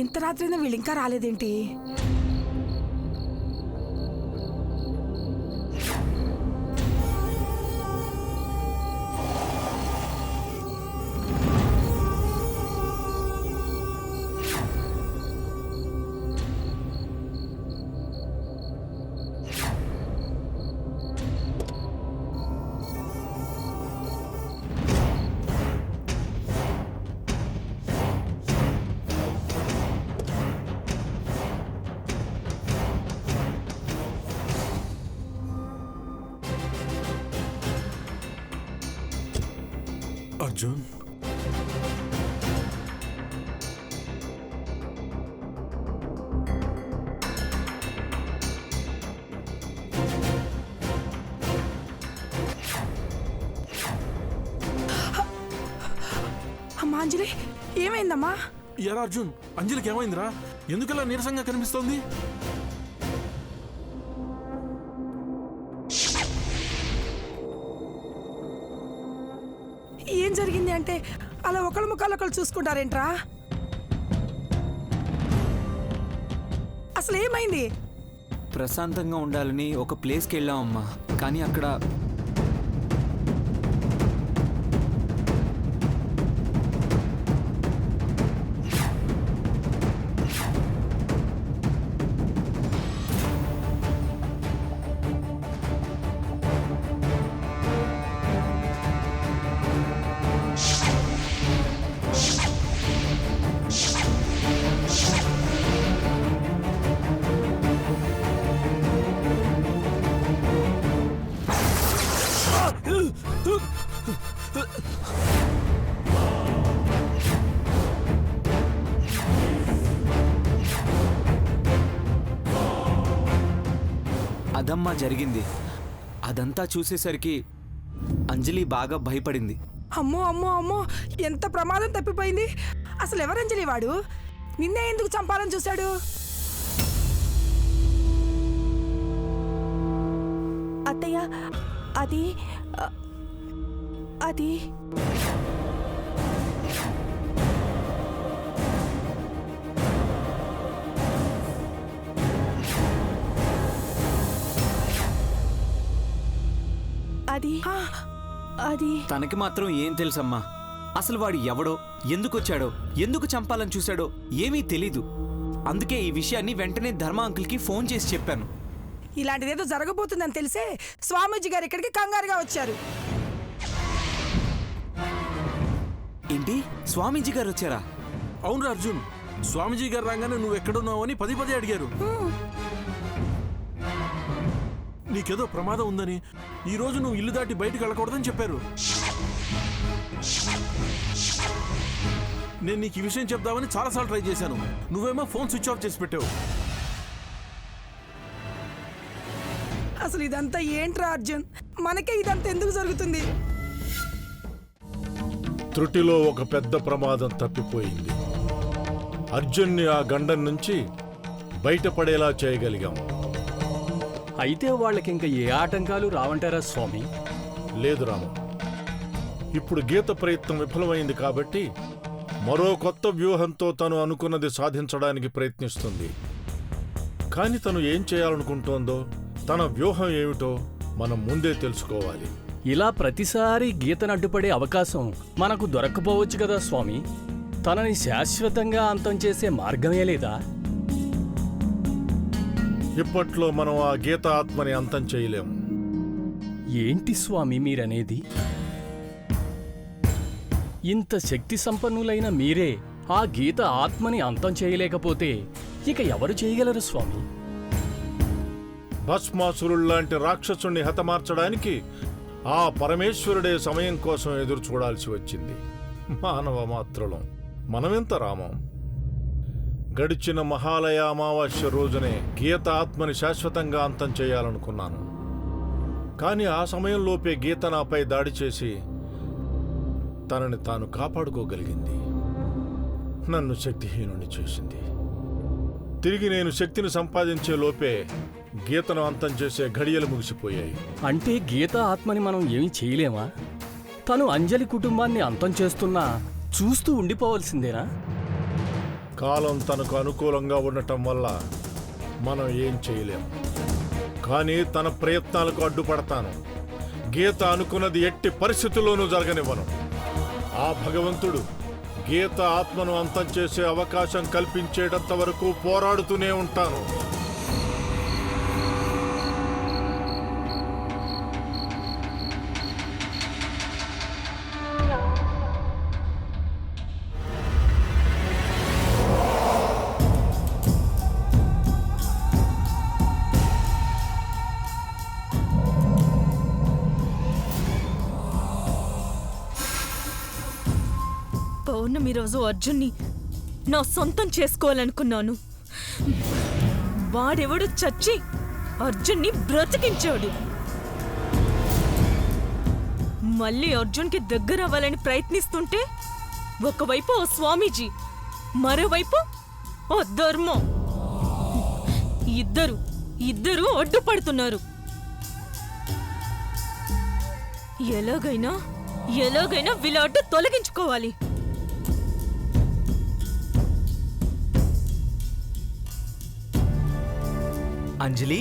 ఇంత రాత్రి వీళ్ళు ఇంకా రాలేదేంటి? అర్జున్, అమ్మా అంజలి, ఏమైందమ్మా? ఎరా అర్జున్, అంజలికి ఏమైందిరా? ఎందుకలా నీరసంగా కనిపిస్తోంది? ఏం జరిగింది అంటే అలా ఒకళ్ళ ముఖాలు ఒకళ్ళు చూసుకుంటారేంట్రా? అసలు ఏమైంది? ప్రశాంతంగా ఉండాలని ఒక ప్లేస్కి వెళ్ళామమ్మా, కానీ అక్కడ అదమ్మా జరిగింది. అదంతా చూసేసరికి అంజలి బాగా భయపడింది. అమ్మో అమ్మో అమ్మో, ఎంత ప్రమాదం తప్పిపోయింది. అసలు ఎవరంజలి వాడు? నిన్నే ఎందుకు చంపాలని చూశాడు? అత్తయ్య, అది అది అది అది తనకి మాత్రం ఏం తెలుసమ్మా? అసలు వాడు ఎవడో, ఎందుకొచ్చాడో, ఎందుకు చంపాలని చూశాడో ఏమీ తెలీదు. అందుకే ఈ విషయాన్ని వెంటనే ధర్మ అంకుల్కి ఫోన్ చేసి చెప్పాను. ఇలాంటిదేదో జరగబోతుందని తెలిసే స్వామీజీ గారు ఇక్కడికి కంగారుగా వచ్చారు. ఏంటి, స్వామీజీ గారు వచ్చారా? అవునురా అర్జున్, స్వామీజీ గారు రాగానే నువ్వు ఎక్కడున్నావు అని పదే పదే అడిగారు. నీకేదో ప్రమాదం ఉందని, ఈ రోజు నువ్వు ఇల్లు దాటి బయటకు వెళ్ళకూడదని చెప్పారు. నేను నీకు ఈ విషయం చెప్దామని చాలాసార్లు ట్రై చేశాను. నువ్వేమో ఫోన్ స్విచ్ ఆఫ్ చేసి పెట్టావు. అసలు ఇదంతా ఏంట్రా అర్జున్? మనకే ఇదంతా ఎందుకు జరుగుతుంది? త్రుటిలో ఒక పెద్ద ప్రమాదం తప్పిపోయింది. అర్జున్ని ఆ గండం నుంచి బయటపడేలా చేయగలిగాం. అయితే వాళ్ళకింక ఏ ఆటంకాలు రావంటారా స్వామి? లేదు రాము, ఇప్పుడు గీత ప్రయత్నం విఫలమైంది కాబట్టి మరో కొత్త వ్యూహంతో తను అనుకున్నది సాధించడానికి ప్రయత్నిస్తుంది. కాని తను ఏం చేయాలనుకుంటోందో, తన వ్యూహం ఏమిటో మనం ముందే తెలుసుకోవాలి. ఇలా ప్రతిసారి గీతను అడ్డుపడే అవకాశం మనకు దొరక్కపోవచ్చు కదా స్వామి? తనని శాశ్వతంగా అంతం చేసే మార్గమే లేదా? ఇప్పట్లో మనం ఆ గీత ఆత్మని అంతం చేయలేము. ఏంటి స్వామి మీరనేది? ఇంత శక్తి సంపన్నులైన మీరే ఆ గీత ఆత్మని అంతం చేయలేకపోతే ఇక ఎవరు చేయగలరు స్వామి? భస్మాసురుల్లాంటి రాక్షసుణ్ణి హతమార్చడానికి ఆ పరమేశ్వరుడే సమయం కోసం ఎదురు చూడాల్సి వచ్చింది. మానవ మాత్రులం మనమెంత రామం? గడిచిన మహాలయ అమావాస్య రోజునే గీత ఆత్మని శాశ్వతంగా అంతం చేయాలనుకున్నాను. కాని ఆ సమయంలోపే గీత నాపై దాడి చేసి తనని తాను కాపాడుకోగలిగింది. నన్ను శక్తిహీనుని చేసింది. తిరిగి నేను శక్తిని సంపాదించే లోపే గీతను అంతం చేసే ఘడియలు ముగిసిపోయాయి. అంటే గీత ఆత్మని మనం ఏమీ చేయలేమా? తను అంజలి కుటుంబాన్ని అంతం చేస్తున్నా చూస్తూ ఉండిపోవలసిందేనా? కాలం తనకు అనుకూలంగా ఉండటం వల్ల మనం ఏం చేయలేం. కానీ తన ప్రయత్నాలకు అడ్డుపడతాను. గీత అనుకున్నది ఎట్టి పరిస్థితుల్లోనూ జరగనివ్వను. ఆ భగవంతుడు గీత ఆత్మను అంతం చేసే అవకాశం కల్పించేటంత వరకు పోరాడుతూనే ఉంటాను. పౌర్ణమి రోజు అర్జున్ని నా సొంతం చేసుకోవాలనుకున్నాను. వాడెవడు చచ్చి అర్జున్ని బ్రతికించాడు. మళ్ళీ అర్జున్కి దగ్గర అవ్వాలని ప్రయత్నిస్తుంటే ఒకవైపు ఓ స్వామీజీ, మరోవైపు ఓ ధర్మం, ఇద్దరు అడ్డుపడుతున్నారు. ఎలాగైనా వీళ్ళ అడ్డు తొలగించుకోవాలి. అంజలి,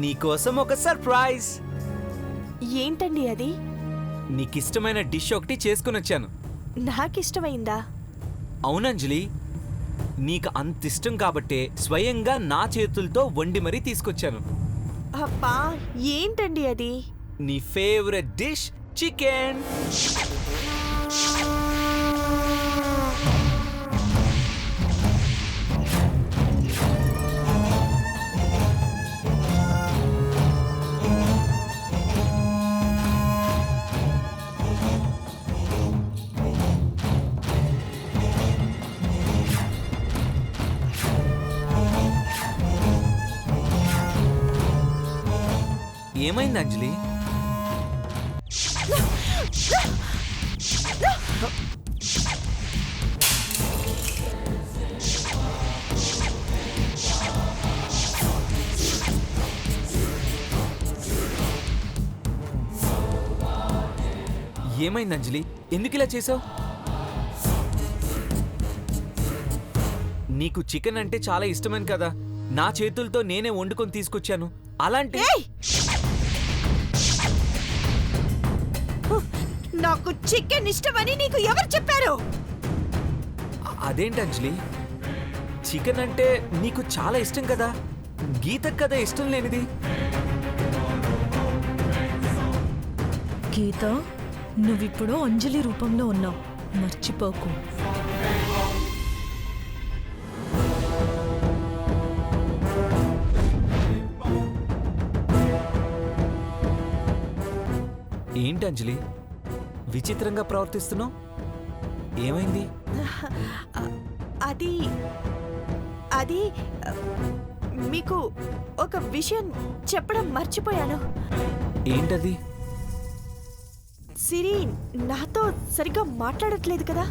నీకోసం ఒక సర్ప్రైజ్. ఏంటండి అది? నీకిష్టమైన డిష్ ఒకటి చేసుకుని వచ్చాను. నాకిష్టమైందా? అవునంజలి, నీకు అంత ఇష్టం కాబట్టే స్వయంగా నా చేతులతో వండి మరీ తీసుకొచ్చాను. అబ్బా, ఏంటండి అది? నీ ఫేవరెట్ డిష్ చికెన్. ఏమైంది అంజలి? ఏమైంది అంజలి? ఎందుకు ఇలా చేసావు? నీకు చికెన్ అంటే చాలా ఇష్టమని కదా నా చేతులతో నేనే వండుకొని తీసుకొచ్చాను. అలాంటి నాకు చికెన్ ఇష్టమని నీకు ఎవరు చెప్పారు? అదేంటి అంజలి, చికెన్ అంటే నీకు చాలా ఇష్టం కదా, గీతకు కదా ఇష్టం లేనిది. గీత, నువ్విప్పుడు అంజలి రూపంలో ఉన్నావు, మర్చిపోకు. ఏంటి అంజలి, విచిత్రంగా ప్రవర్తిస్తున్నావు? ఏమైంది? అది అది మీకు ఒక విషయం చెప్పడం మర్చిపోయాను. ఏంటది? సిరి నాతో సరిగ్గా మాట్లాడట్లేదు కదా.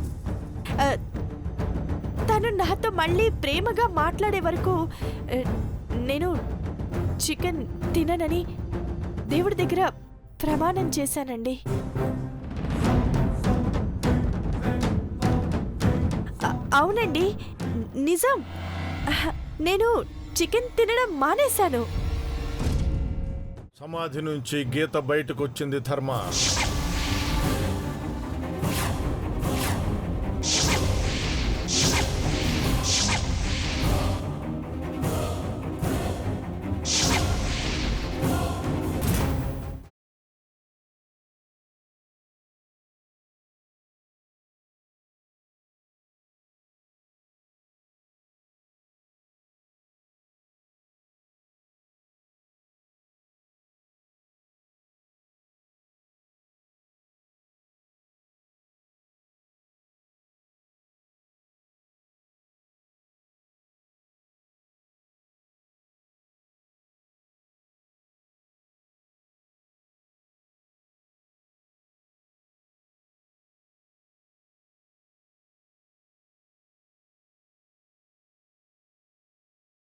తను నాతో మళ్ళీ ప్రేమగా మాట్లాడే వరకు నేను చికెన్ తిననని దేవుడి దగ్గర ప్రమాణం చేశానండి. అవునండి, నిజం. నేను చికెన్ తినడం మానేశాను. సమాధి నుంచి గీత బయటకు వచ్చింది ధర్మ.